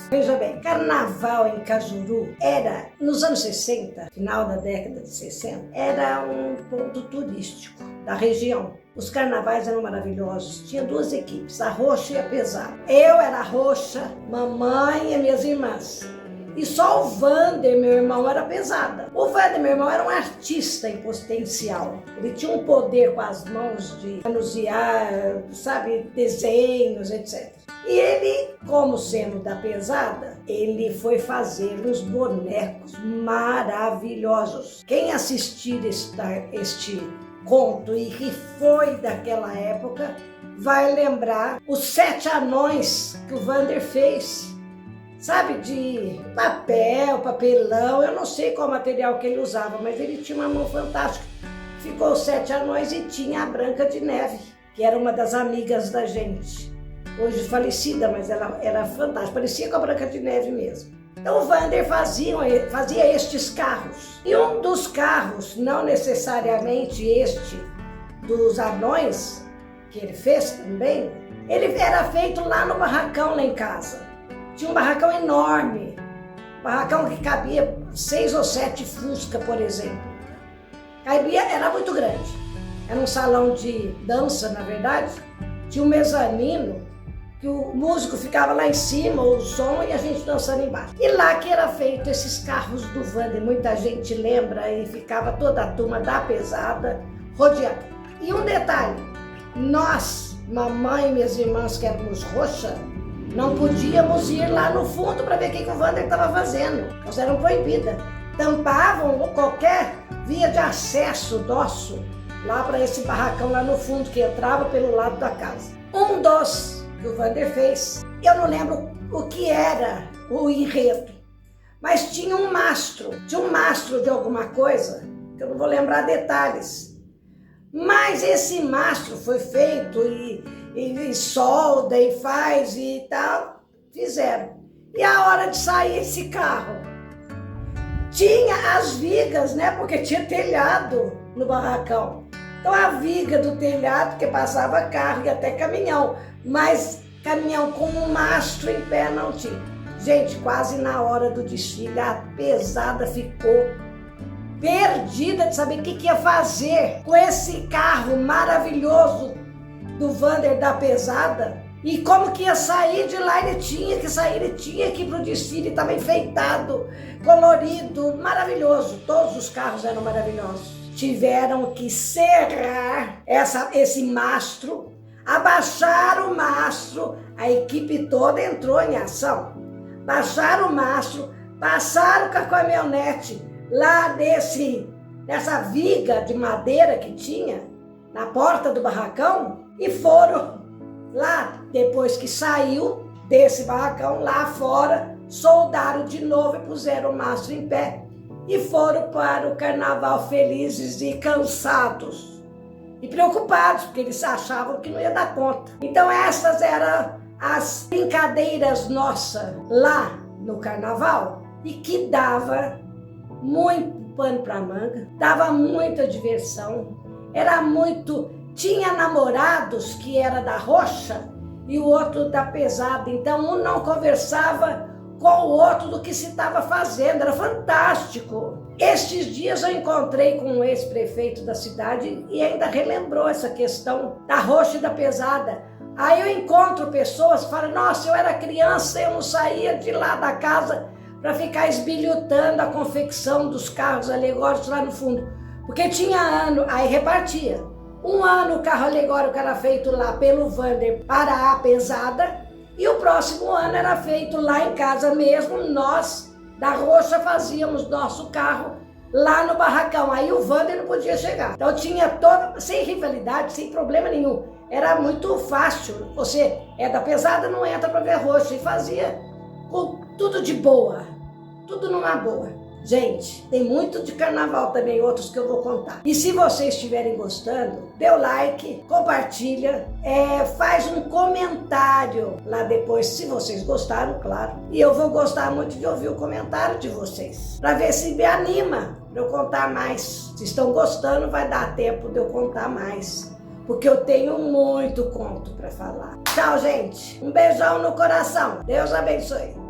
Veja bem, carnaval em Cajuru era, nos anos 60, final da década de 60, era um ponto turístico da região. Os carnavais eram maravilhosos. Tinha duas equipes, a roxa e a pesada. Eu era a roxa, mamãe e minhas irmãs. E só o Vander, meu irmão, era pesada. O Vander, meu irmão, era um artista em potencial. Ele tinha um poder com as mãos de manusear, sabe, desenhos, etc. E ele, como sendo da pesada, ele foi fazer uns bonecos maravilhosos. Quem assistir este conto e que foi daquela época, vai lembrar os 7 anões que o Vander fez. Sabe, de papel, papelão, eu não sei qual material que ele usava, mas ele tinha uma mão fantástica. Ficou os 7 anões e tinha a Branca de Neve, que era uma das amigas da gente. Hoje falecida, mas ela era fantástica, parecia com a Branca de Neve mesmo. Então o Vander fazia estes carros. E um dos carros, não necessariamente este dos anões, que ele fez também, ele era feito lá no barracão lá em casa. Tinha um barracão enorme, barracão que cabia 6 ou 7 Fusca, por exemplo. Era muito grande. Era um salão de dança, na verdade. Tinha um mezanino, que o músico ficava lá em cima, o som, e a gente dançando embaixo. E lá que era feito esses carros do Vander, muita gente lembra, e ficava toda a turma da pesada rodeando. E um detalhe, nós, mamãe e minhas irmãs, que éramos roxa, não podíamos ir lá no fundo para ver o que o Vander estava fazendo. Nós éramos proibidas. Tampavam qualquer via de acesso nosso lá para esse barracão lá no fundo, que entrava pelo lado da casa. Um dos que o Vander fez, eu não lembro o que era o enredo, mas tinha um mastro de alguma coisa, que eu não vou lembrar detalhes. Mas esse mastro foi feito e solda e faz e tal, fizeram. E a hora de sair esse carro, tinha as vigas, né, porque tinha telhado no barracão. Então a viga do telhado, que passava carro e até caminhão, mas caminhão com um mastro em pé não tinha. Gente, quase na hora do desfile, a pesada ficou perdida de saber o que ia fazer com esse carro maravilhoso do Vander da pesada. E como que ia sair de lá? Ele tinha que sair, ele tinha que ir pro desfile, estava enfeitado, colorido, maravilhoso. Todos os carros eram maravilhosos. Tiveram que serrar esse mastro, abaixar o mastro, a equipe toda entrou em ação. Baixaram o mastro, passaram com a caminhonete lá nessa viga de madeira que tinha na porta do barracão e foram lá, depois que saiu desse barracão, lá fora, soldaram de novo e puseram o mastro em pé e foram para o carnaval felizes e cansados e preocupados, porque eles achavam que não ia dar conta. Então essas eram as brincadeiras nossas lá no carnaval e que dava muito pano para manga, dava muita diversão, era muito... Tinha namorados que era da roxa e o outro da pesada, então um não conversava com o outro do que se estava fazendo, era fantástico. Estes dias eu encontrei com um ex-prefeito da cidade e ainda relembrou essa questão da roxa e da pesada. Aí eu encontro pessoas que falam, nossa, eu era criança, eu não saía de lá da casa para ficar esbilhotando a confecção dos carros alegóricos lá no fundo, porque tinha ano, aí repartia. Um ano o carro alegórico era feito lá pelo Vander para a pesada e o próximo ano era feito lá em casa mesmo, nós da roxa fazíamos nosso carro lá no barracão, aí o Vander não podia chegar. Então tinha toda, sem rivalidade, sem problema nenhum, era muito fácil, você é da pesada, não entra para ver roxa, e fazia com tudo de boa, tudo numa boa. Gente, tem muito de carnaval também, outros que eu vou contar. E se vocês estiverem gostando, dê o like, compartilha, faz um comentário lá depois, se vocês gostaram, claro. E eu vou gostar muito de ouvir o comentário de vocês, para ver se me anima para eu contar mais. Se estão gostando, vai dar tempo de eu contar mais, porque eu tenho muito conto para falar. Tchau, gente. Um beijão no coração. Deus abençoe.